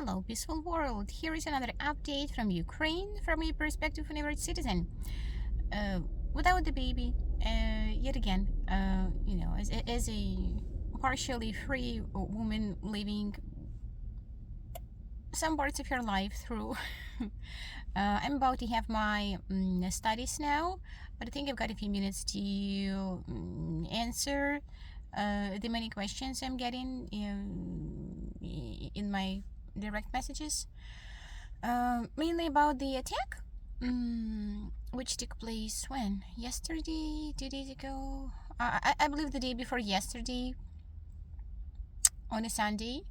Hello, peaceful world. Here is another update from Ukraine from a perspective of an average citizen. Uh, Without the baby, yet again, as a partially free woman living some parts of her life through. I'm about to have my studies now, but I think I've got a few minutes to answer the many questions I'm getting in my direct messages, mainly about the attack, which took place when? Yesterday? 2 days ago? I believe the day before yesterday, on a Sunday.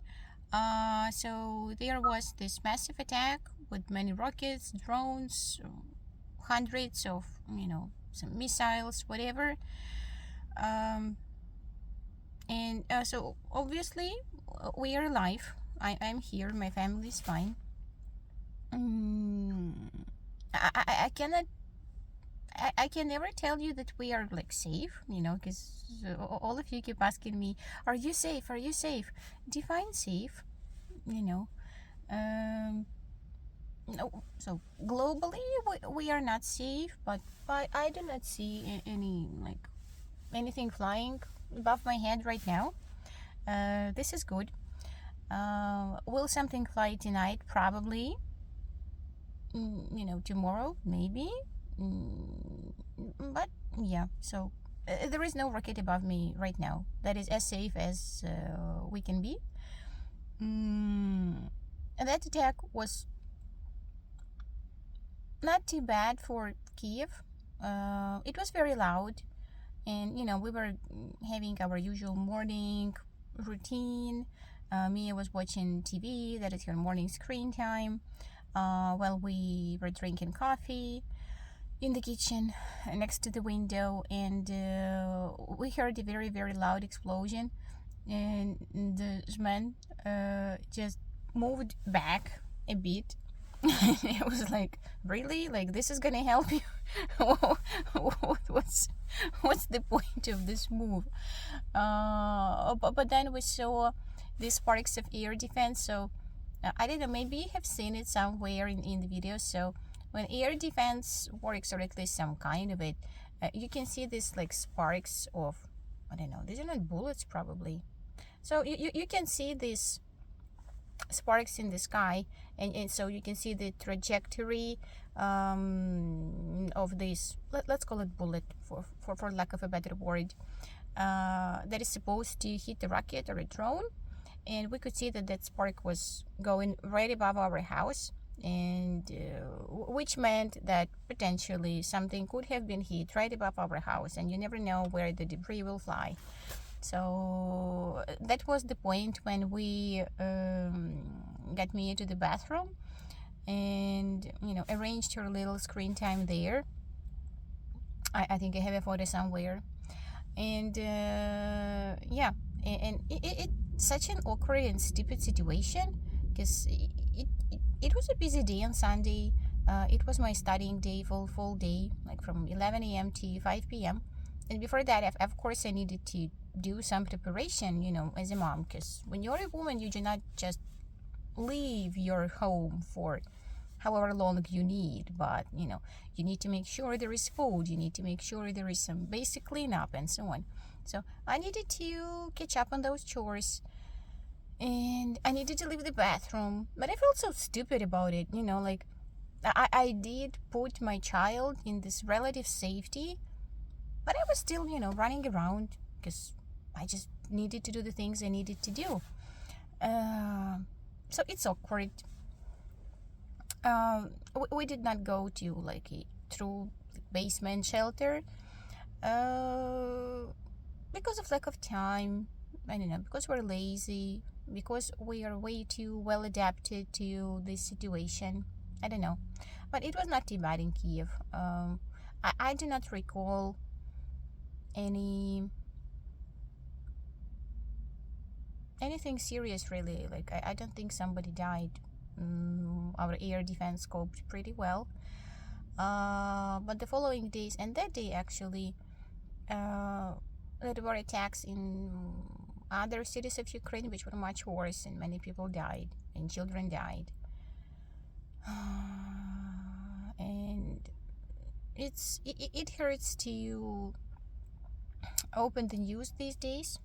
So there was this massive attack with many rockets, drones, hundreds of, some missiles, whatever. So obviously we are alive. I'm here. My family is fine. I cannot. I can never tell you that we are like safe, because all of you keep asking me, "Are you safe? Are you safe?" Define safe, you know. No, so globally we are not safe, but I do not see any like anything flying above my head right now. This is good. Will something fly tonight? Probably. Tomorrow maybe. But yeah, so there is no rocket above me right now. That is as safe as we can be. And that attack was not too bad for Kiev. It was very loud, and we were having our usual morning routine. Mia was watching TV, that is her morning screen time, while we were drinking coffee in the kitchen next to the window, and we heard a very, very loud explosion, and the man just moved back a bit. It was like, really, like, this is gonna help you? what's the point of this move? But then we saw these sparks of air defense. So I don't know, maybe you have seen it somewhere in the video. So when air defense works, or at least some kind of it, you can see these like sparks of, I don't know, these are not bullets probably. So you can see these sparks in the sky, and so you can see the trajectory of this, let's call it bullet for lack of a better word, that is supposed to hit the rocket or a drone. And we could see that spark was going right above our house, and which meant that potentially something could have been hit right above our house, and you never know where the debris will fly. So that was the point when we got Mia to the bathroom, and arranged her little screen time there. I think I have a photo somewhere. And yeah, and it's such an awkward and stupid situation, because it was a busy day on Sunday. It was my studying day, full day, like from 11 a.m. to 5 p.m. And before that, of course, I needed to do some preparation, as a mom, because when you're a woman, you do not just leave your home for however long you need, but you need to make sure there is food, you need to make sure there is some basic cleanup and so on. So I needed to catch up on those chores, and I needed to leave the bathroom, but I felt so stupid about it. Like, I did put my child in this relative safety, but I was still running around, because I just needed to do the things I needed to do. So it's awkward. We did not go to like a true basement shelter, because of lack of time. I don't know, because we're lazy, because we are way too well adapted to this situation. I don't know, but it was not too bad in Kiev. I do not recall anything serious, really. Like, I don't think somebody died. Our air defense coped pretty well, but the following days, and that day actually, there were attacks in other cities of Ukraine which were much worse, and many people died and children died. And it hurts to open the news these days,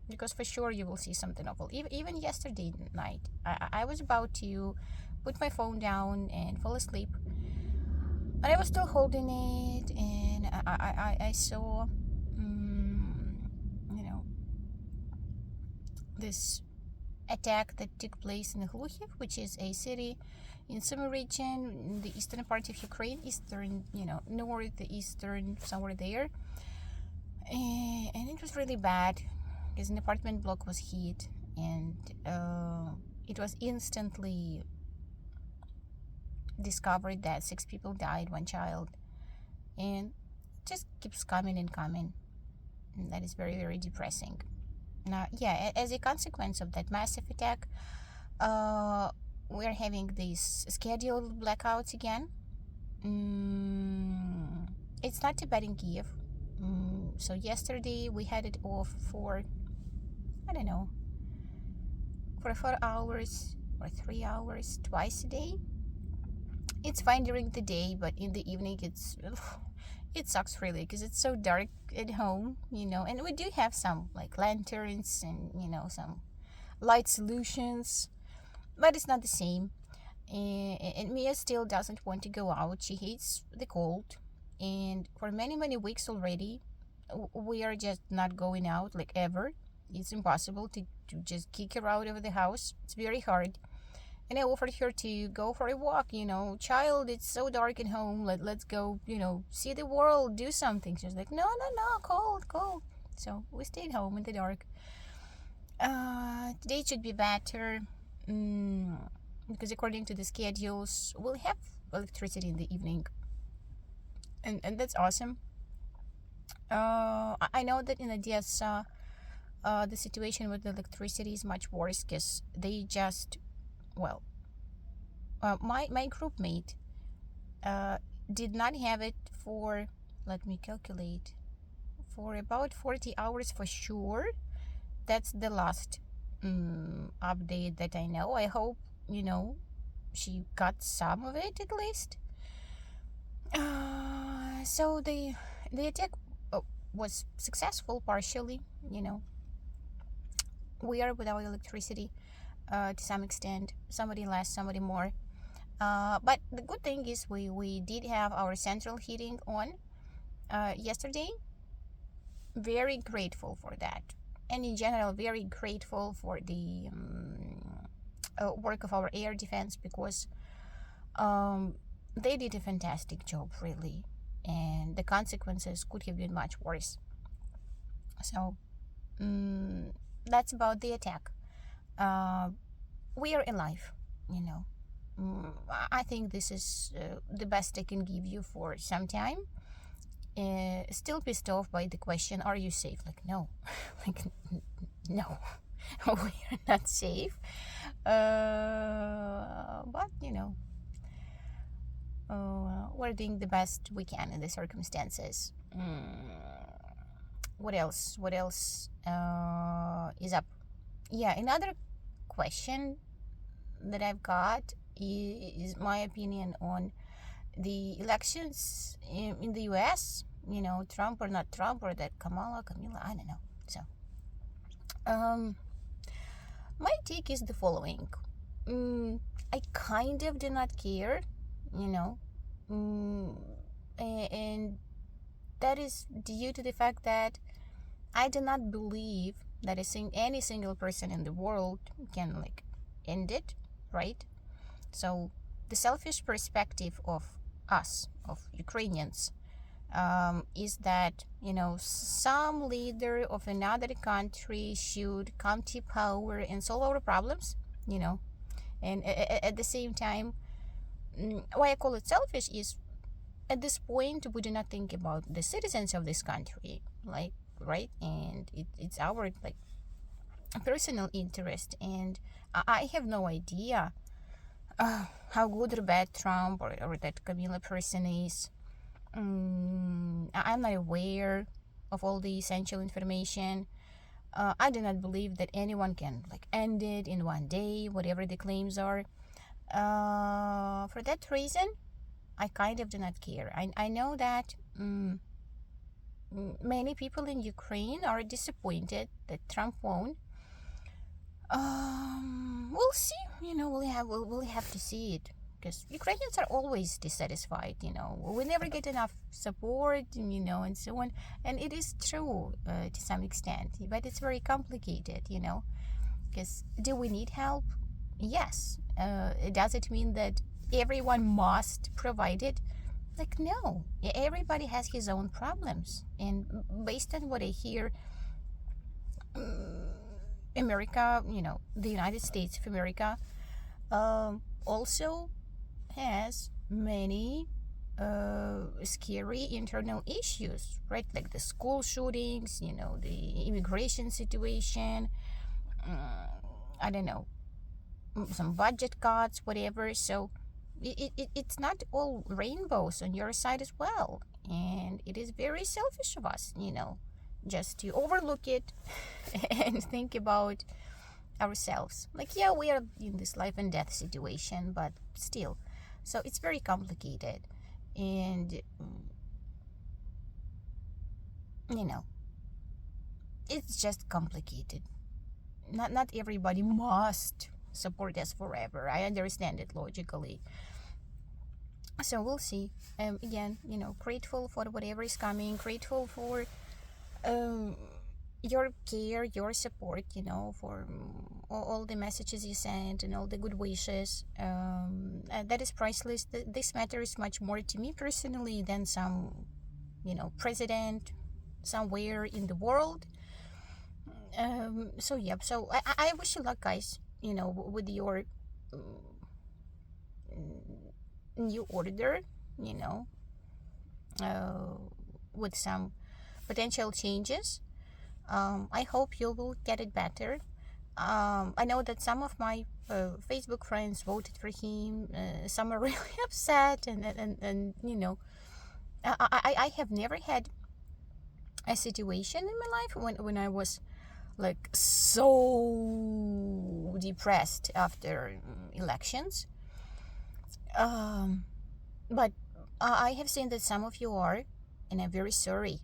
because for sure you will see something awful. Even yesterday night, I was about to put my phone down and fall asleep, but I was still holding it, and I saw, this attack that took place in Khlukhiv, which is a city in Sumy region, in the eastern part of Ukraine, northeastern, somewhere there. And it was really bad, because an apartment block was hit, and it was instantly discovered that 6 people died, 1 child, and it just keeps coming and coming, and that is very, very depressing. Now, as a consequence of that massive attack, we're having these scheduled blackouts again. It's not too bad in Kiev. So yesterday we had it off for, I don't know, for 4 hours or 3 hours, twice a day. It's fine during the day, but in the evening it sucks really, because it's so dark at home, and we do have some like lanterns and some light solutions, but it's not the same. And Mia still doesn't want to go out. She hates the cold, and for many weeks already we are just not going out, like, ever. It's impossible to just kick her out of the house. It's very hard. And I offered her to go for a walk, child, it's so dark at home, let's go, see the world, do something. She was like, no, cold. So we stayed home in the dark. Today should be better, because according to the schedules, we'll have electricity in the evening. And that's awesome. I know that in Odessa, the situation with the electricity is much worse, because they just, my group mate did not have it for, let me calculate, for about 40 hours for sure. That's the last update that I know. I hope, she got some of it at least. So the attack was successful partially. We are without electricity to some extent, somebody less, somebody more, but the good thing is we did have our central heating on yesterday. Very grateful for that, and in general very grateful for the work of our air defense, because they did a fantastic job really, and the consequences could have been much worse. So that's about the attack. We are alive, I think this is the best I can give you for some time. Still pissed off by the question, are you safe? Like, no. Like, no. We are not safe. But we're doing the best we can in the circumstances. What else is up? Another question that I've got is my opinion on the elections in the US, Trump or not Trump, or that Kamala, I don't know. So my take is the following. I kind of do not care, and that is due to the fact that I do not believe that any single person in the world can end it, right? So the selfish perspective of us, of Ukrainians, is that some leader of another country should come to power and solve our problems, and at the same time, why I call it selfish is, at this point we do not think about the citizens of this country, right? And it's our personal interest, and I have no idea how good or bad Trump or that Kamala person is. I'm not aware of all the essential information. I do not believe that anyone can like end it in one day, whatever the claims are. For that reason, I kind of do not care. I know that many people in Ukraine are disappointed that Trump won. We'll see. We'll have to see it, because Ukrainians are always dissatisfied. We never get enough support, and so on. And it is true to some extent, but it's very complicated. Because do we need help? Yes. Does it mean that everyone must provide it? Like, no. Everybody has his own problems, and based on what I hear, America, the United States of America, also has many scary internal issues, right? Like the school shootings, the immigration situation, I don't know, some budget cuts, whatever. So it's not all rainbows on your side as well. And it is very selfish of us, just to overlook it and think about ourselves. Like, yeah, we are in this life and death situation, but still. So it's very complicated. And, it's just complicated. Not everybody must support us forever. I understand it logically. So we'll see. Again, grateful for whatever is coming, grateful for your care, your support, for all the messages you sent and all the good wishes. That is priceless. This matters much more to me personally than some, president somewhere in the world. So I wish you luck, guys, with your new order, with some potential changes. I hope you will get it better. I know that some of my Facebook friends voted for him. Some are really upset, and I have never had a situation in my life when I was like so depressed after elections. But I have seen that some of you are, and I'm very sorry,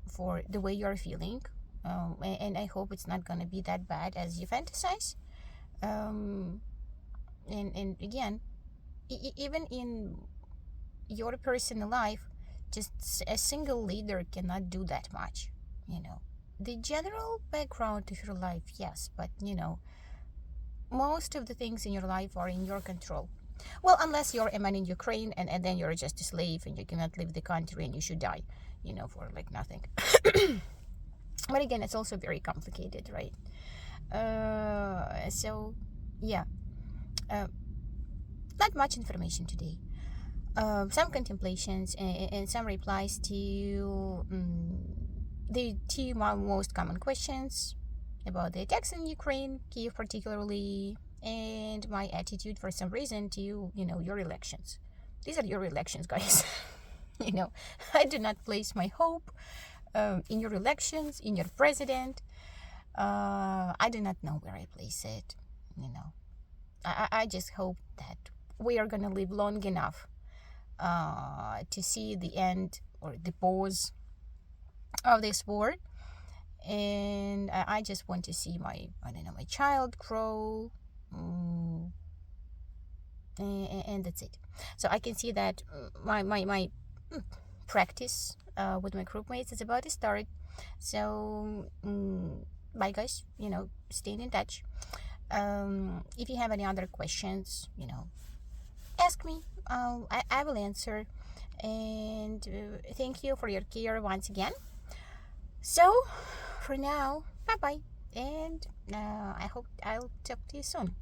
for the way you're feeling. And I hope it's not going to be that bad as you fantasize. And again, even in your personal life, just a single leader cannot do that much. The general background of your life, yes, but most of the things in your life are in your control. Well, unless you're a man in Ukraine, and then you're just a slave and you cannot leave the country and you should die, for like nothing. But again, it's also very complicated, right? So yeah, not much information today. Some contemplations and some replies to the two most common questions about the attacks in Ukraine, Kiev particularly, and my attitude for some reason to your elections. These are your elections, guys. I do not place my hope in your elections, in your president. I do not know where I place it. I just hope that we are gonna live long enough to see the end or the pause of this war. And I just want to see my child grow, and that's it. So I can see that my practice with my group mates is about to start. So bye, guys. Staying in touch. If you have any other questions, ask me. I will answer. And thank you for your care once again. So for now, bye bye, and I hope I'll talk to you soon.